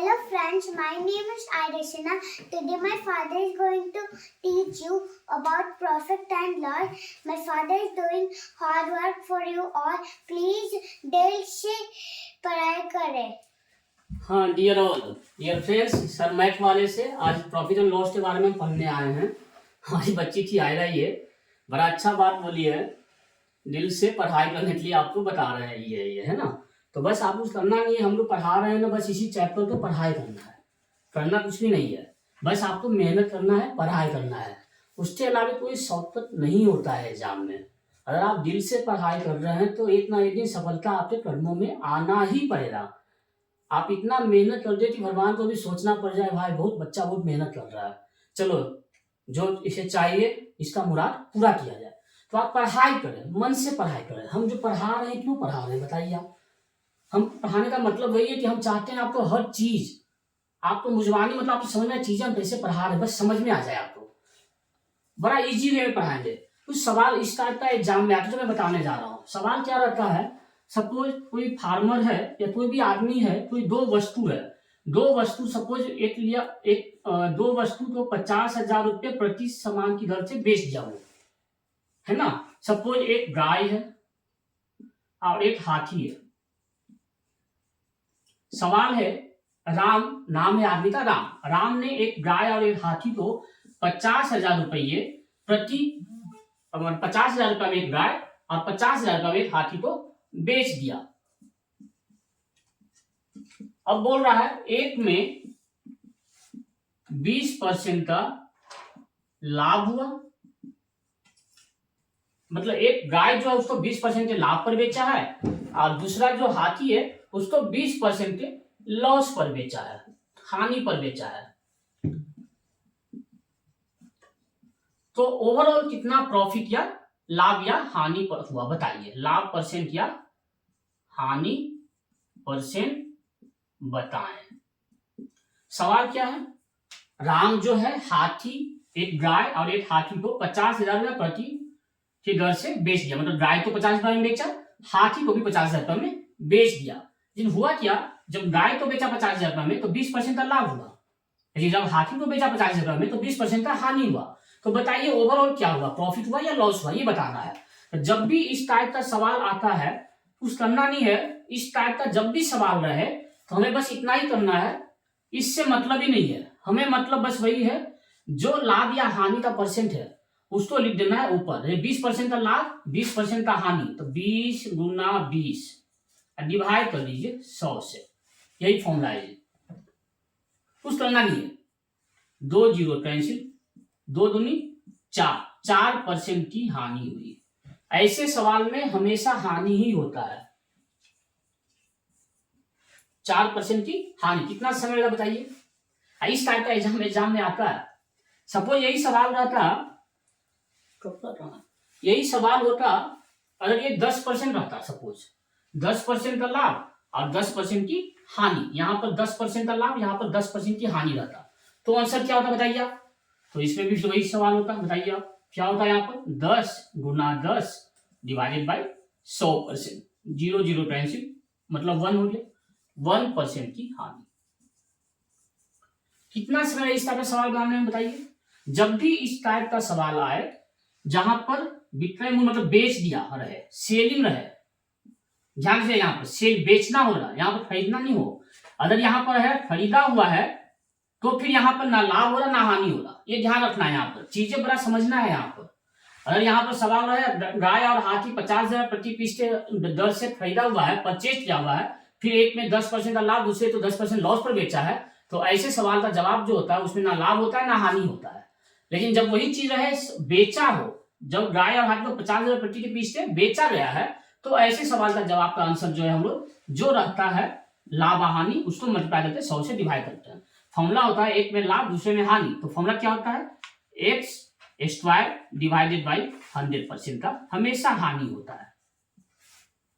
Hello friends, my name is Irishina. Today my father is going to teach you about profit and loss. My father is doing hard work for you all. Please दिल से पढ़ाई करें. हाँ dear friends, sir math वाले से आज profit and loss के बारे में पढ़ने आए हैं. हमारी बच्ची थी आयरा, ये बड़ा अच्छा बात बोली है. दिल से पढ़ाई करने के लिए आपको बता रहे हैं ये है ना. तो बस आपको कुछ करना नहीं है, हम लोग पढ़ा रहे हैं ना, बस इसी चैप्टर को पढ़ाई करना है, करना कुछ भी नहीं है. बस आपको मेहनत करना है, पढ़ाई करना है. उसके अलावा कोई शॉर्टकट नहीं होता है एग्जाम में. अगर आप दिल से पढ़ाई कर रहे हैं तो एक ना एक दिन सफलता आपके कदमों में आना ही पड़ेगा. आप इतना मेहनत कर दे कि भगवान को भी सोचना पड़ जाए, भाई बहुत बच्चा बहुत मेहनत कर रहा है, चलो जो इसे चाहिए इसका मुराद पूरा किया जाए. तो आप पढ़ाई करें, मन से पढ़ाई करें. हम जो पढ़ा रहे हैं क्यों पढ़ा रहे हैं बताइए आप. हम पढ़ाने का मतलब वही है कि हम चाहते हैं आपको हर चीज, आपको मुझवानी मतलब आपको समझ में चीजें हम कैसे पढ़ा रहे हैं बस समझ में आ जाए आपको. बड़ा इजी वे में पढ़ाएंगे. कुछ सवाल इस टाइप का एग्जाम में आते जो मैं बताने जा रहा हूँ. सवाल क्या रहता है, सपोज कोई फार्मर है या कोई भी आदमी है, कोई दो वस्तु है, दो वस्तु सपोज एक लिया, दो वस्तु को 50,000 रुपये प्रति सामान की दर से बेच दिया वो, है ना. सपोज एक गाय है और एक हाथी है. सवाल है, राम नाम है आदमी का, राम ने एक गाय और एक हाथी को 50,000 रुपये प्रति 50,000 रुपये में एक गाय और 50,000 रुपये में एक हाथी को बेच दिया. अब बोल रहा है एक में 20% का लाभ हुआ, मतलब एक गाय जो है उसको 20% के लाभ पर बेचा है और दूसरा जो हाथी है उसको 20% के लॉस पर बेचा है, हानि पर बेचा है. तो ओवरऑल कितना प्रॉफिट या लाभ या हानि पर हुआ बताइए. लाभ परसेंट या हानि परसेंट बताएं. सवाल क्या है, राम जो है हाथी, एक गाय और एक हाथी को 50,000 रुपये प्रति की दर से बेच दिया. मतलब गाय को 50,000 में बेचा, हाथी को भी 50,000 रुपये में बेच दिया. लेकिन हुआ क्या, जब गाय को बेचा 50,000 रुपये में तो 20% का लाभ हुआ, लेकिन जब हाथी को बेचा 50,000 रुपये में तो 20% का हानि हुआ. तो बताइए ओवरऑल क्या हुआ, प्रॉफिट हुआ या लॉस हुआ, ये बताना है. तो जब भी इस टाइप का सवाल आता है कुछ करना नहीं है. इस टाइप का जब भी सवाल रहे तो हमें बस इतना ही करना है, इससे मतलब ही नहीं है. हमें मतलब बस वही है, जो लाभ या हानि का परसेंट है उसको लिख देना है ऊपर. 20% का लाभ 20% का हानि, तो 20 गुना 20 डिवाइड कर लीजिए 100 से. यही फॉर्मूला है. कुछ करना नहीं है, 2 जीरो कैंसिल, 2 दूनी 4, 4% की हानि हुई. ऐसे सवाल में हमेशा हानि ही होता है. 4% की हानि, कितना समय लगा बताइए. इस टाइप का एग्जाम में आता है. सपोज यही सवाल रहता, यही सवाल होता अगर ये 10% रहता, सपोज 10% का लाभ और 10% की हानि. यहाँ पर 10% का लाभ, यहाँ पर 10% की हानि रहता, तो आंसर क्या होता बताइए आप. तो इसमें भी वही सवाल होता, बताइए आप क्या होता है. यहाँ पर 10 गुना 10 डिवाइडेड बाई 100%, 0 0 कैंसिल, मतलब 1 हो गया, 1% की हानि. कितना समय इस टाइप का सवाल बनाने में बताइए. जब भी इस टाइप का सवाल आए जहां पर विक्रय मूल्य मतलब बेच दिया रहे, सेलिंग रहे, ध्यान से, यहाँ पर सेल बेचना हो रहा, यहाँ पर खरीदना नहीं हो. अगर यहाँ पर है खरीदा हुआ है तो फिर यहाँ पर ना लाभ हो रहा ना हानि हो रहा. ये ध्यान रखना है, यहाँ पर चीजें बड़ा समझना है. यहाँ पर अगर यहाँ पर सवाल रहे गाय और हाथी 50,000 प्रति पीस के दर से खरीदा हुआ है, परचेज किया हुआ है, फिर एक में 10% का लाभ, दूसरे तो 10% लॉस पर बेचा है, तो ऐसे सवाल का जवाब जो होता है उसमें ना लाभ होता है ना हानि होता है. लेकिन जब वही चीज रहे बेचा हो, जब गाय और हाथी को 50,000 प्रति के पीस से बेचा गया है, तो ऐसे सवाल का जवाब का आंसर जो है हम लोग जो रहता है लाभ हानि उसको मल्टीप्लाई करते हैं, 100 से डिवाइड करते हैं. फॉर्मूला होता है एक में लाभ दूसरे में हानि. तो फॉर्मूला क्या होता है, एक्स स्क्वायर डिवाइडेड बाई 100% का हमेशा हानि होता है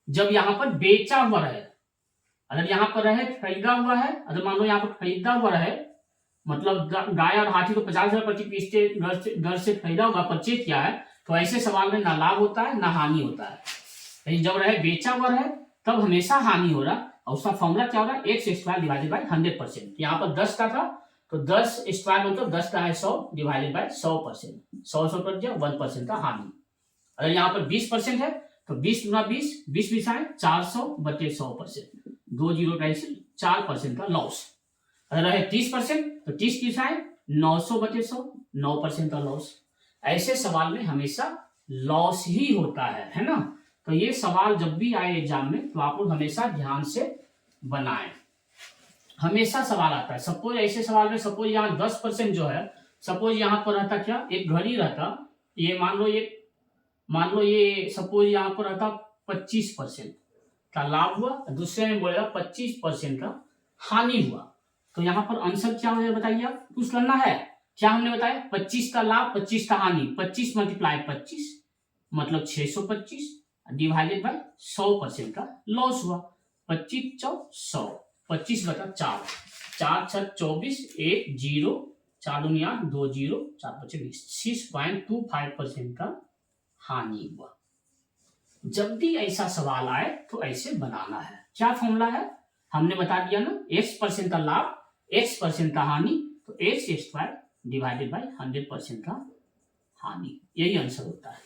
जब यहाँ पर बेचा हुआ रहे. अगर यहाँ पर रहे खरीदा हुआ है, अगर मान लो यहाँ पर खरीदा हुआ रहे, मतलब गाय और हाथी को 50,000 प्रति पीस के दर से खरीदा हुआ, परचेज किया है, तो ऐसे सवाल में ना लाभ होता है ना हानि होता है. लेकिन जब रहे बेचा हुआ रहे तब हमेशा हानि हो रहा. और उसका फॉर्मूला क्या हो रहा है, एक्स स्क्वायर डिवाइडेड बाई 100%। यहाँ पर 10 का था तो 10 स्क्वायर मतलब 10 का है 100 डिवाइडेड बाई 100%, 100 कट गया, 1% का हानि। अगर यहाँ पर 20% है तो 20 गुना 20, 20 आए 400 बटे 100%, 2 जीरो कैंसिल, 4% का लॉस। अगर है 30% तो 30 आए 900 बटे 100, 9% का लॉस। ऐसे सवाल में हमेशा लॉस ही होता है ना। तो ये सवाल जब भी आए एग्जाम में तो आप लोग हमेशा ध्यान से बनाएं, हमेशा सवाल आता है। सपोज ऐसे सवाल में सपोज यहाँ 10% जो है, सपोज यहाँ पर रहता क्या, एक घड़ी रहता, ये मान लो ये सपोज यहाँ पर रहता 25% का लाभ हुआ, दूसरे में बोलेगा 25% का हानि हुआ। तो यहाँ पर आंसर क्या हो जाएगा बताइए आप, कुछ करना है क्या, हमने बताया 25 का लाभ 25 का हानि, 25 मल्टीप्लाई 25 मतलब 625 डिवाइडेड बाई 100% का लॉस हुआ। 25 चौ 100, 25 बटा 4, 4 6 24, 1 0, 4 दुनिया 2 0, 4 5 20, 6.25% का हानि हुआ। जब भी ऐसा सवाल आए तो ऐसे बनाना है। क्या फॉर्मूला है हमने बता दिया ना, x% का लाभ, x% का हानि, तो एक्स स्क्वायर डिवाइडेड बाई 100% का हानि, यही आंसर होता है।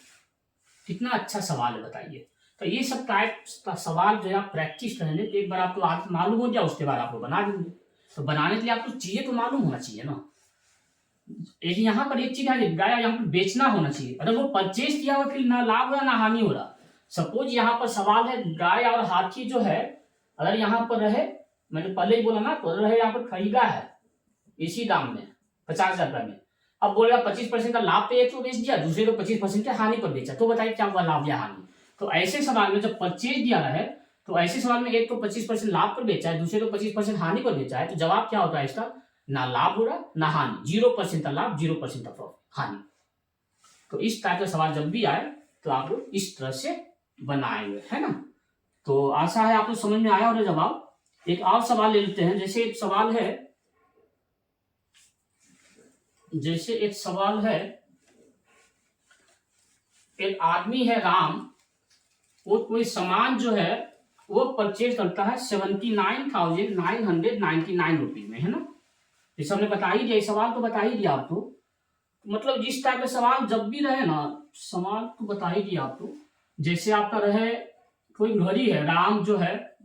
कितना अच्छा सवाल है बताइए। तो ये सब टाइप का सवाल जो है आप प्रैक्टिस करेंगे तो एक बार आपको आज मालूम हो गया, उसके बाद आप लोग बना देंगे। तो बनाने के लिए आपको चीजें तो मालूम होना चाहिए ना। एक यहाँ पर एक चीज है, गाय यहाँ पर बेचना होना चाहिए। अगर वो परचेज किया हुआ फिर ना लाभ हो रहा ना हानि हो रहा। सपोज यहाँ पर सवाल है गाय और हाथी जो है, अगर यहाँ पर रहे, मैंने पहले ही बोला ना, तो रहे यहाँ पर खरीदा है इसी दाम में 50,000 रुपए में, अब बोलेगा 25% का लाभ पे एक तो बेच दिया, दूसरे को 25% के हानि पर बेचा, तो बताइए क्या हुआ लाभ या हानि। तो ऐसे सवाल में जब परचेज दिया है तो ऐसे सवाल में एक तो 25% लाभ पर बेचा है, दूसरे को 25% हानि पर बेचा है, तो जवाब क्या होता है इसका, ना लाभ हो रहा ना हानि, 0% का लाभ 0% का हानि। तो इस टाइप का सवाल जब भी आए तो आप लोग इस तरह से बनाएंगे, है ना। तो आशा है आप लोग समझ में आया होगा जवाब। एक और सवाल ले लेते हैं। जैसे एक सवाल है, एक आदमी है राम, वो कोई सामान जो है वो परचेज करता है 79,999 रुपीज में, है ना। इस हमने बता ही दिया, सवाल तो बता ही दिया आपको। मतलब जिस टाइप का सवाल जब भी रहे ना, सवाल तो बता ही दिया आपको। जैसे आपका रहे कोई घड़ी है, राम जो है,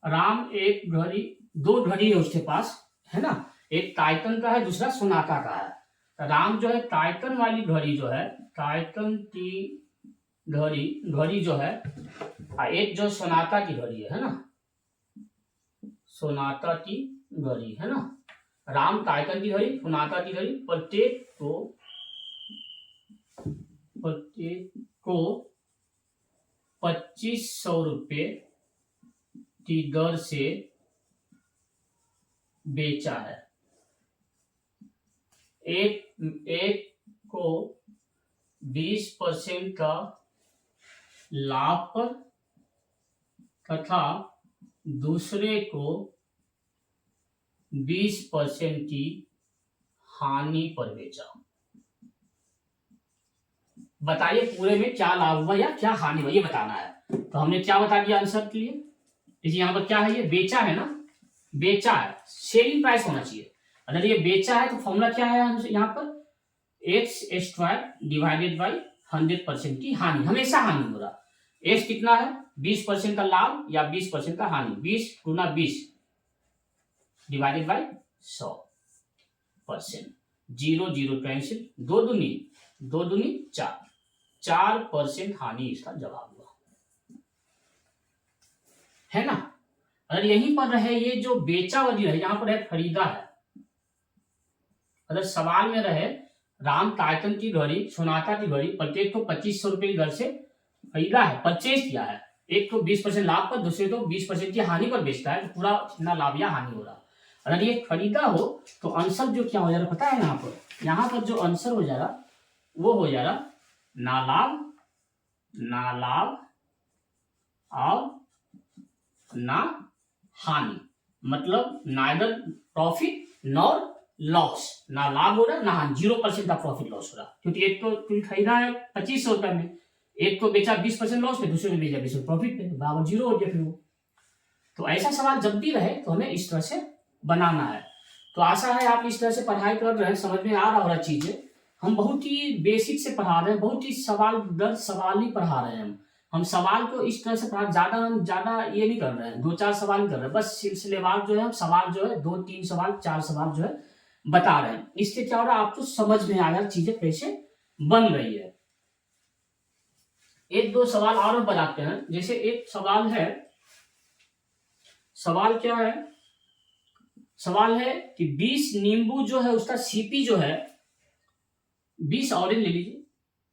राम एक घड़ी, 2 घड़ी है उसके पास, है ना, एक टाइटन का है दूसरा सोनाटा का है। राम जो है टाइटन वाली घड़ी जो है, टाइटन की घड़ी जो है, एक जो सोनाटा की घड़ी है ना, सोनाटा की घड़ी है ना। राम टाइटन की घड़ी, सोनाटा की घड़ी, प्रत्येक को 2500 रुपये की दर से बेचा है। एक को 20% का लाभ पर तथा दूसरे को 20% की हानि पर बेचा। बताइए पूरे में क्या लाभ हुआ या क्या हानि हुआ, ये बताना है। तो हमने क्या बता दिया आंसर के लिए, देखिए यहाँ पर क्या है, ये बेचा है ना, बेचा है, सेलिंग प्राइस होना चाहिए। अगर ये बेचा है तो फॉर्मूला क्या है यहाँ पर, एक्स स्क्वायर डिवाइडेड बाई 100% की हानि, हमेशा हानि हो रहा। एक्स कितना है 20% का लाभ या 20% का हानि, 20 गुना 20 डिवाइडेड बाई 100%, 0 0 कैंसिल, 2 दूनी 4% हानि इसका जवाब हुआ, है ना। अगर यहीं पर रहे ये जो बेचा वाली रहे, यहां पर है खरीदा है, अगर सवाल में रहे राम टाइटन की घड़ी, सोनाटा की घड़ी, प्रत्येक को 2500 रुपए की दर से खरीदा है, परचेज किया है, एक को 20% लाभ पर, दूसरे को 20% की हानि पर बेचता है, तो पूरा कितना लाभ या हानि हो रहा। अगर ये खरीदा हो तो आंसर जो क्या हो जा रहा पता है, यहाँ पर जो आंसर हो जा रहा वो हो जा रहा ना लाभ और ना हानि, मतलब नाइदर प्रॉफिट नॉर लॉस, ना लाभ हो रहा ना हानि, 0% का प्रॉफिट लॉस हो रहा। क्योंकि एक तो खरीदा है 2500 रुपए में, एक को बेचा 20% लॉस पे, दूसरे को बेचा 20% प्रॉफिट पे, बराबर 0 हो गया फिर वो। तो ऐसा सवाल जब भी रहे तो हमें इस तरह से बनाना है। तो आशा है आप इस तरह से पढ़ाई कर रहे हैं, समझ में आ रहा होगा चीजें। हम बहुत ही बेसिक से पढ़ा रहे हैं, बहुत ही सवाल दर सवाल ही पढ़ा रहे हैं। हम सवाल को इस तरह से पढ़ा, हम ज्यादा ये नहीं कर रहे हैं, 2-4 सवाल नहीं कर रहे हैं, बस सिलसिलेवार जो है हम सवाल जो है 2-3 सवाल 4 सवाल जो है बता रहे हैं। इससे क्या हो रहा है, आपको समझ में आ रहा है चीजें कैसे बन रही है। 1-2 सवाल और बताते हैं। जैसे एक सवाल है, सवाल क्या है, सवाल है कि 20 नींबू जो है उसका सीपी जो है, 20 ऑरेंज ले लीजिए,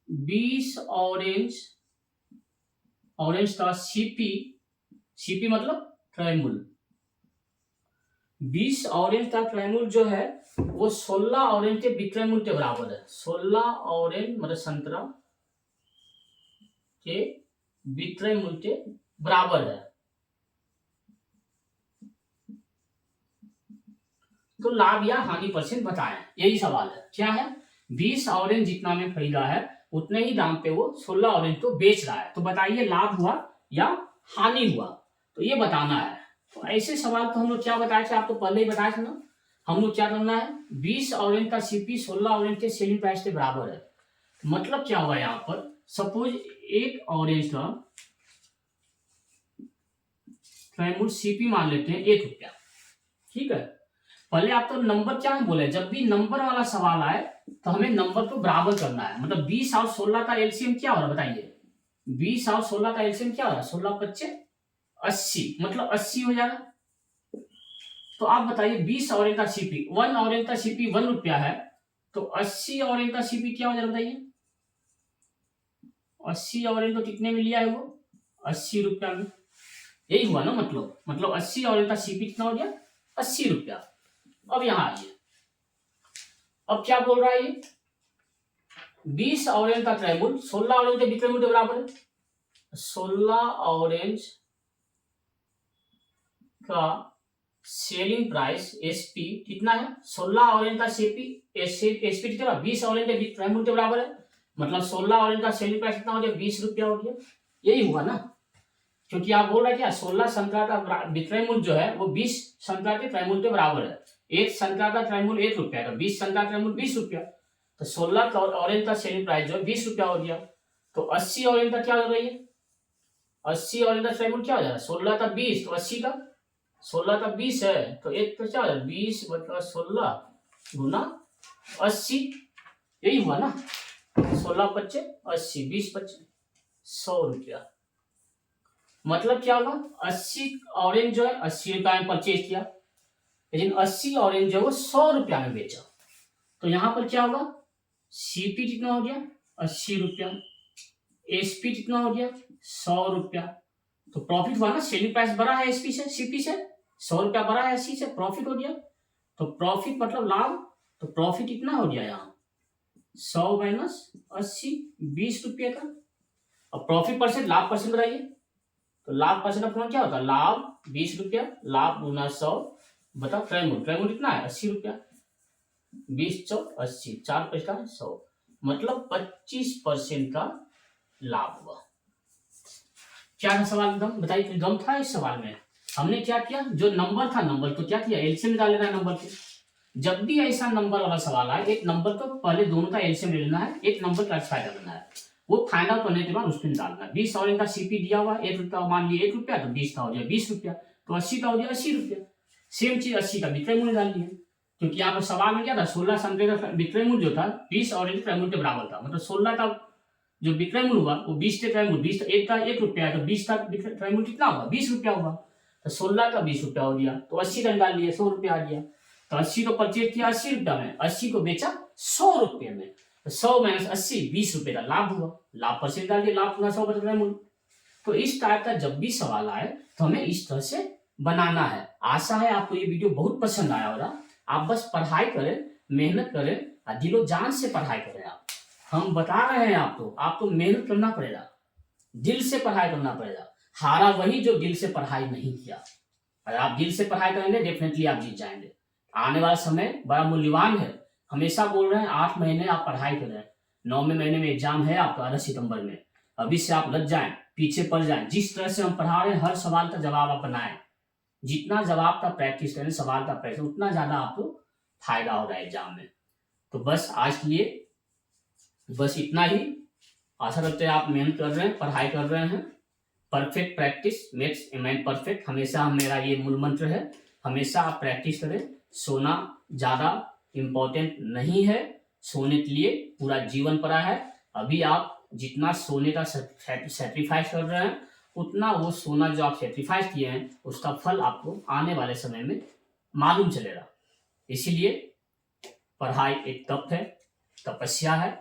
20 ऑरेंज का सीपी मतलब ट्रायंगल, 20 ऑरेंज का ट्रायंगल जो है वो 16 ऑरेंज के बिट्रायंगल के बराबर है। 16 ऑरेंज मतलब संतरा के बिट्रायंगल के बराबर है। तो लाभ या हानि परसेंट बताएं, यही सवाल है। क्या है, 20 ऑरेंज जितना में खरीदा है उतने ही दाम पे वो 16 ऑरेंज को बेच रहा है, तो बताइए लाभ हुआ या हानि हुआ, तो ये बताना है। तो ऐसे सवाल तो हम लोग क्या बताए थे, आपको पहले ही बताया था ना। हम लोग क्या करना है, 20 ऑरेंज का सीपी 16 ऑरेंज के सेलिंग प्राइस के बराबर है। मतलब क्या हुआ यहाँ पर, सपोज एक ऑरेंज का ट्रायंगल सीपी मान लेते हैं 1 रुपया, ठीक है। पहले आप तो नंबर क्या बोले, जब भी नंबर वाला सवाल आए तो हमें नंबर को बराबर करना है। मतलब 20 और 16 का एलसीएम क्या हो रहा है बताइए, 20 और 16 का एलसीएम क्या हो रहा है, 16×5 80, मतलब 80 हो जाएगा। तो आप बताइए 20 ऑरेंज का सीपी, 1 ऑरेंज का सीपी 1 रुपया है, तो 80 ऑरेंज का सीपी क्या हो जाएगा बताइए, 80 ऑरेंज तो कितने में लिया है वो, 80 रुपया में। यही हुआ ना, मतलब 80 ऑरेंज का सीपी कितना हो गया, 80 रुपया। अब यहां आइए, अब क्या बोल रहा है ये, 20 ऑरेंज का ट्रायंगल 16 ऑरेंज के बिट्रायंगल के बराबर है। 16 ऑरेंज का सेलिंग प्राइस एसपी कितना है, 16 ऑरेंज का एसपी कितना, 20 ऑरेंज के बिट्रायंगल के बराबर है। मतलब 16 ऑरेंज का सेलिंग प्राइस कितना हो गया, 20 रुपया हो गया। यही हुआ ना, क्योंकि आप बोल रहे हैं क्या, 16 संतरा का बिट्रायंगल जो है वो 20 संतरा के ट्रायंगल के बराबर है। एक संतरा का ट्रायंगल 1 रुपया का, 20 संतरा का ट्रायंगल 20 रुपया, तो 16 का ऑरेंज का सेलिंग प्राइस जो है 20 रुपया हो गया। तो 80 ऑरेंज का क्या हो रही है, 80 ऑरेंज का ट्रायंगल क्या हो जाएगा, 16 का 20, तो 80 का 16 का 20 है, तो एक तो क्या हो जाएगा 20 बटा 16 गुना 80, यही हुआ ना, 16×5 80, 20×5 100 रुपया। मतलब क्या होगा, 80 ऑरेंज जो है 80 रुपया में परचेज किया, लेकिन 80 ऑरेंज जो है वो 100 रुपया में बेचा। तो यहां पर क्या होगा, सीपी कितना हो गया 80 रुपया, एसपी कितना हो गया 100 रुपया। तो प्रॉफिट हुआ ना, सेलिंग प्राइस बढ़ा है एसपी से, सीपी से 100 रुपया बढ़ा है, 80 से प्रॉफिट हो गया। तो प्रॉफिट मतलब लाभ, तो प्रॉफिट कितना हो गया यहाँ 100 माइनस 80, 20 रुपये का। अब प्रॉफिट परसेंट, लाभ परसेंट बताइए, तो लाभ परसेंट अपना क्या होता है, लाभ 20 रुपया, लाभ गुना 100 बता ट्रायंगल कितना है 80 रुपया, 20×4 80, 4×5 100, मतलब 25% का लाभ हुआ। क्या था सवाल, एकदम बताइए, कोई गम था इस सवाल में। हमने क्या किया, जो नंबर था नंबर तो क्या किया, एलसीएम निकाल लेना है नंबर के। जब भी ऐसा नंबर वाला सवाल आए, एक नंबर तो पहले दोनों का एलसीएम ले लेना है, एक नंबर का फायदा करना है, वो फाइंड आउट करने के बाद उसको निकालना है। 20 ऑरेंज का सीपी दिया हुआ 1 रुपया, मान लिया 1 रुपया, तो 20 का हो गया 20 रुपया, तो 80 का हो गया 80 रुपया। सेम चीज 80 का बिक्री मूल्य डाल दिया, क्योंकि यहाँ पर सवाल में क्या था, 16 संतरे का बिक्री मूल्य जो था 20 ऑरेंज के मूल्य के बराबर था। मतलब 16 का जो बिक्री मूल्य हुआ वो 20 के मूल्य, 20 एक का 1 रुपया है, तो 20 का बिक्री मूल्य कितना होगा 20 रुपया होगा। तो 16 का 20 रुपया हो गया, तो 80 का निकाल लिया 100 रुपया आ गया। तो 80 को परचेज किया 80 रुपया में, 80 को बेचा 100 रुपये में, 100 माइनस 80 20 रुपये का लाभ हुआ। लाभ परसेंट डाल दिया, लाभ गुना 100 बच मूल्य। तो इस टाइप का जब भी सवाल आए तो हमें इस तरह से बनाना है। आशा है आपको ये वीडियो बहुत पसंद आया होगा। आप बस पढ़ाई करें, मेहनत करें और दिलो जान से पढ़ाई करें। आप हम बता रहे हैं आपको मेहनत करना पड़ेगा, दिल से पढ़ाई करना पड़ेगा। हारा वही जो दिल से पढ़ाई नहीं किया। अगर आप दिल से पढ़ाई करेंगे डेफिनेटली आप जीत जाएंगे। आने वाला समय बड़ा मूल्यवान है। हमेशा बोल रहे हैं 8 महीने आप पढ़ाई करें, 9वें महीने में एग्जाम है आपका 18 सितंबर में। अभी से आप लग जाएं, पीछे पड़ जाएं। जिस तरह से हम पढ़ा रहे हैं हर सवाल का जवाब आप बनाएं। जितना जवाब का प्रैक्टिस करें, सवाल का प्रैक्टिस, उतना ज़्यादा आपको फायदा हो रहा है एग्जाम में। तो बस आज के लिए बस इतना ही। आशा करते हैं आप मेहनत कर रहे हैं, पढ़ाई कर रहे हैं। Perfect practice makes a man perfect, हमेशा मेरा ये मूल मंत्र है। हमेशा आप प्रैक्टिस करें। सोना ज़्यादा इम्पोर्टेंट नहीं है, सोने के लिए पूरा जीवन पड़ा है। अभी आप जितना सोने का सेक्रीफाइस कर रहे हैं, उतना वो सोना जो आप सेक्रीफाइस किए हैं उसका फल आपको आने वाले समय में मालूम चलेगा। इसीलिए पढ़ाई एक तप है, तपस्या है।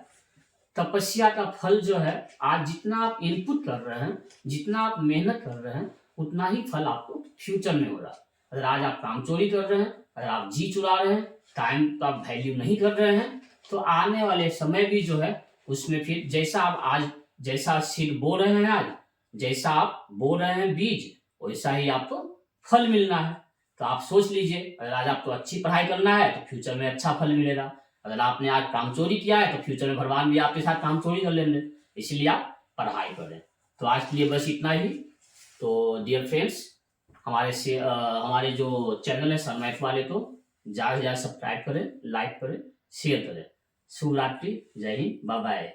तपस्या का फल जो है, आज जितना आप इनपुट कर रहे हैं, जितना आप मेहनत कर रहे हैं, उतना ही फल आपको फ्यूचर में हो रहा है। अगर आज आप काम चोरी कर रहे हैं, अगर आप जी चुरा रहे हैं, टाइम का वैल्यू नहीं कर रहे हैं, तो आने वाले समय भी जो है उसमें फिर जैसा आप आज जैसा सीड बो रहे हैं, आज जैसा आप बो रहे हैं बीज, वैसा ही आपको फल मिलना है। तो आप सोच लीजिए, अगर आज आपको अच्छी पढ़ाई करना है तो फ्यूचर में अच्छा फल मिलेगा। अगर आपने आज काम चोरी किया है तो फ्यूचर में भगवान भी आपके साथ काम चोरी कर लेंगे। इसलिए आप पढ़ाई करें। तो आज के लिए बस इतना ही। तो डियर फ्रेंड्स, हमारे जो चैनल है सर मैथ वाले, तो ज़्यादा से ज़्यादा सब्सक्राइब करें, लाइक करें, शेयर करें। शुभ रात्रि, जय हिंद, बाय बाय।